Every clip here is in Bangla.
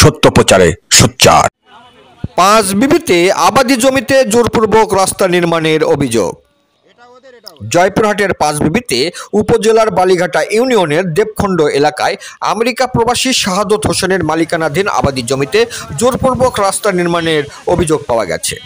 সত্য প্রচারে সোচ্চার। পাঁচবিবিতে আবাদি জমিতে জোরপূর্বক রাস্তা নির্মাণের অভিযোগ। জয়পুরহাটের পাঁচবিবিতে উপজেলার বালিঘাটা ইউনিয়নের দেবখণ্ড এলাকায় আমেরিকা প্রবাসী শাহাদত হোসেনের মালিকানাধীন আবাদি জমিতে জোরপূর্বক রাস্তা নির্মাণের অভিযোগ পাওয়া গেছে।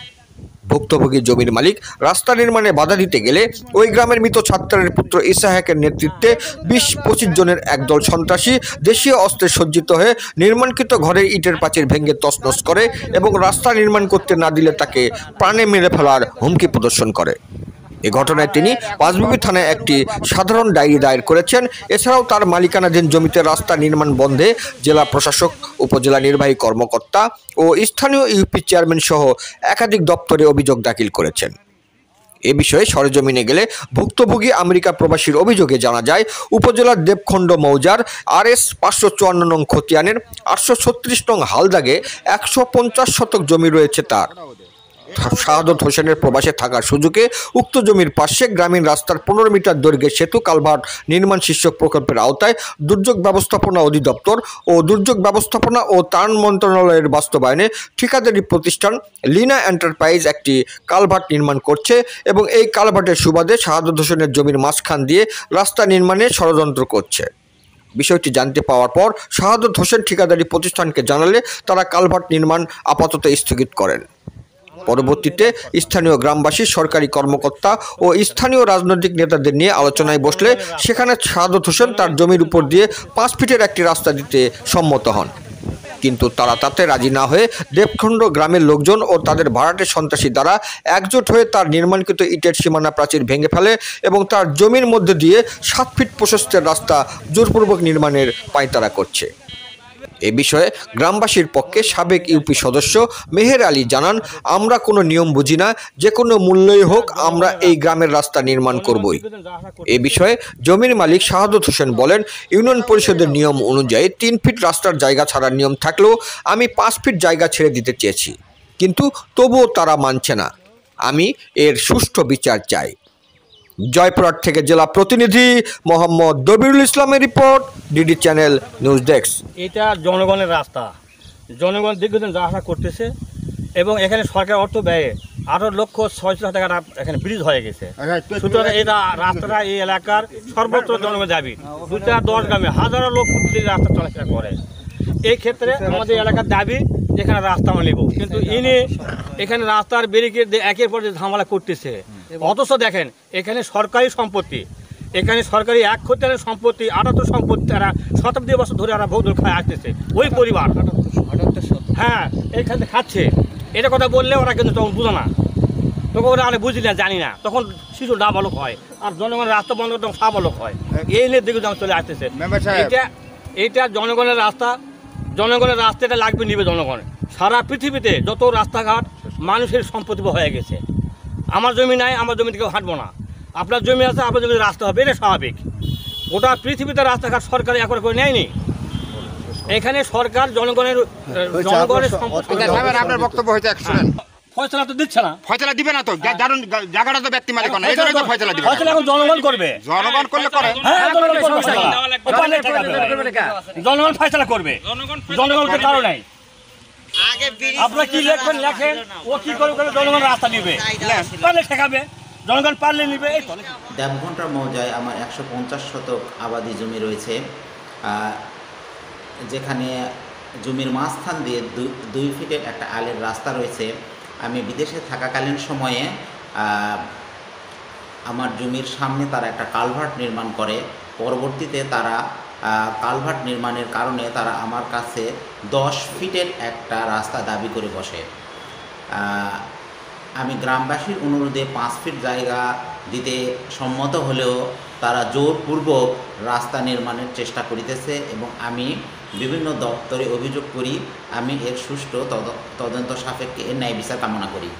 ভুক্তভোগী জমির মালিক রাস্তা নির্মাণে বাধা দিতে গেলে ওই গ্রামের মৃত ছাত্রের পুত্র ইসাহাকের নেতৃত্বে ২০-২৫ জনের একদল সন্ত্রাসী দেশীয় অস্ত্রে সজ্জিত হয়ে নির্মাণকৃত ঘরের ইটের প্রাচীর ভেঙে তছনছ করে এবং রাস্তা নির্মাণ করতে না দিলে তাকে প্রাণে মেরে ফেলার হুমকি প্রদর্শন করে। এ ঘটনায় তিনি পাঁচবিবি থানায় একটি সাধারণ ডায়েরি দায়ের করেছেন। এছাড়াও তার মালিকানাধীন জমিতে রাস্তা নির্মাণ বন্ধে জেলা প্রশাসক, উপজেলা নির্বাহী কর্মকর্তা ও স্থানীয় ইউপি চেয়ারম্যান সহ একাধিক দপ্তরে অভিযোগ দাখিল করেছেন। এ বিষয়ে সরেজমিনে গেলে ভুক্তভোগী আমেরিকা প্রবাসীর অভিযোগে জানা যায়, উপজেলার দেবখণ্ড মৌজার RS 554 নং খতিয়ানের 836 নং হালদাগে 150 শতক জমি রয়েছে তার। শাহাদত হোসেনের প্রবাসে থাকার সুযোগে উক্ত জমির পাশে গ্রামীণ রাস্তার 15 মিটার দৈর্ঘ্যের সেতু কালভার্ট নির্মাণ শীর্ষক প্রকল্পের আওতায় দুর্যোগ ব্যবস্থাপনা অধিদপ্তর ও দুর্যোগ ব্যবস্থাপনা ও ত্রাণ মন্ত্রণালয়ের বাস্তবায়নে ঠিকাদারি প্রতিষ্ঠান লিনা এন্টারপ্রাইজ একটি কালভার্ট নির্মাণ করছে এবং এই কালভার্টের সুবাদে শাহাদত হোসেনের জমির মাঝখান দিয়ে রাস্তা নির্মাণে ষড়যন্ত্র করছে। বিষয়টি জানতে পাওয়ার পর শাহাদত হোসেন ঠিকাদারি প্রতিষ্ঠানকে জানালে তারা কালভার্ট নির্মাণ আপাতত স্থগিত করেন। পরবর্তীতে স্থানীয় গ্রামবাসী, সরকারি কর্মকর্তা ও স্থানীয় রাজনৈতিক নেতাদের নিয়ে আলোচনায় বসলে সেখানে শাহাদত হোসেন তার জমির উপর দিয়ে 5 ফিটের একটি রাস্তা দিতে সম্মত হন। কিন্তু তারা তাতে রাজি না হয়ে দেবখণ্ড গ্রামের লোকজন ও তাদের ভাড়াটে সন্ত্রাসী দ্বারা একজোট হয়ে তার নির্মাণকৃত ইটের সীমানা প্রাচীর ভেঙে ফেলে এবং তার জমির মধ্যে দিয়ে 7 ফিট প্রশস্তের রাস্তা জোরপূর্বক নির্মাণের পাঁয়তারা করছে। এ বিষয়ে গ্রামবাসীর পক্ষে সাবেক ইউপি সদস্য মেহের আলী জানান, আমরা কোনো নিয়ম বুঝি না, যে কোনো মূল্যই হোক আমরা এই গ্রামের রাস্তা নির্মাণ করবই। এ বিষয়ে জমির মালিক শাহাদত হোসেন বলেন, ইউনিয়ন পরিষদের নিয়ম অনুযায়ী 3 ফিট রাস্তার জায়গা ছাড়ার নিয়ম থাকলেও আমি 5 ফিট জায়গা ছেড়ে দিতে চেয়েছি, কিন্তু তবুও তারা মানছে না। আমি এর সুষ্ঠু বিচার চাই। জয়পুরহাট থেকে জেলা প্রতিনিধি মোহাম্মদ দবিরুল ইসলামের report, DD channel news desk. এটা জনগণের রাস্তা, জনগণ দীর্ঘদিন যা আশা করতেছে এবং এখানে সরকার অর্থ ব্যয়ে 18,06,00,000 টাকা এখানে ব্রিজ হয়ে গেছে। সুতরাং এটা রাস্তাটা এই এলাকার সর্বত্র জনগণ যাবি 2-10 গ্রামে হাজারো লোক প্রতিদিন রাস্তা চলাফেরা করে। এই ক্ষেত্রে আমাদের এলাকার দাবি এখানে রাস্তা আমরা নেব, কিন্তু ইনি এখানে রাস্তার ব্যারিকেড দিয়ে একের পর যে ঝামেলা করতেছে। অথচ দেখেন এখানে সরকারি সম্পত্তি, এখানে সরকারি 1 খতিয়ানের সম্পত্তি 78 সম্পত্তি তারা শতাব্দী বছর ধরে এরা ভোগ খায় আসতেছে। ওই পরিবার হ্যাঁ এইখানে খাচ্ছে, এটা কথা বললে ওরা কিন্তু তখন বুঝে না, তখন ওরা আরে বুঝি না, জানি না, তখন শিশু নাবালক হয় আর জনগণের রাস্তা বন্ধ করতে সাবালক হয়। এই নিয়ে দিকে চলে আসতেছে। এটা জনগণের রাস্তা, জনগণের রাস্তাটা লাগবে নিবে জনগণ। সারা পৃথিবীতে যত রাস্তাঘাট মানুষের সম্পত্তি হয়ে গেছে। আমার জমি নাই, আমার জমি থেকে হাঁটবো না, আপনার জমি আছে, আপনার জমিতে রাস্তা হবে, এটা স্বাভাবিক। গোটা পৃথিবীতে রাস্তাঘাট সরকার একবার করে নেয়নি। এখানে সরকার জনগণের আপনার বক্তব্য হয়েছে ফয়সালা তো দিচ্ছে না, ফয়সালা দিবে না তো, কারণ জায়গাটা তো ব্যক্তি মালিক না, এই জন্য তো ফয়সালা দিবে। ফয়সালা এখন জনগণ করবে, জনগণ করলে করে, হ্যাঁ জনগণ করবে, জনগণ ফয়সালা করবে, জনগণকে কারণ নাই। আপনারা কি লেখেন লেখেন, ও কি করে জনগণ রাস্তা নিবে, পারলে ঠেকাবে, জনগণ পারলে নিবে। দেবখণ্ড মৌজায় আমার 150 শতক আবাদি জমি রয়েছে, যেখানে জমির মাঝখান দিয়ে 2 ফিটের একটা আলের রাস্তা রয়েছে। আমি বিদেশে থাকাকালীন সময়ে আমার জমির সামনে তারা একটা কালভার্ট নির্মাণ করে। পরবর্তীতে তারা কালভার্ট নির্মাণের কারণে তারা আমার কাছে 10 ফিটের একটা রাস্তা দাবি করে বসে। আমি গ্রামবাসীর অনুরোধে 5 ফিট জায়গা দিতে সম্মত হলেও তারা জোরপূর্বক রাস্তা নির্মাণের চেষ্টা করিতেছে এবং আমি বিভিন্ন দপ্তরে অভিযোগ করি। আমি এর সুষ্ঠু তদন্ত সাপেক্ষে এর ন্যায় বিচার কামনা করি।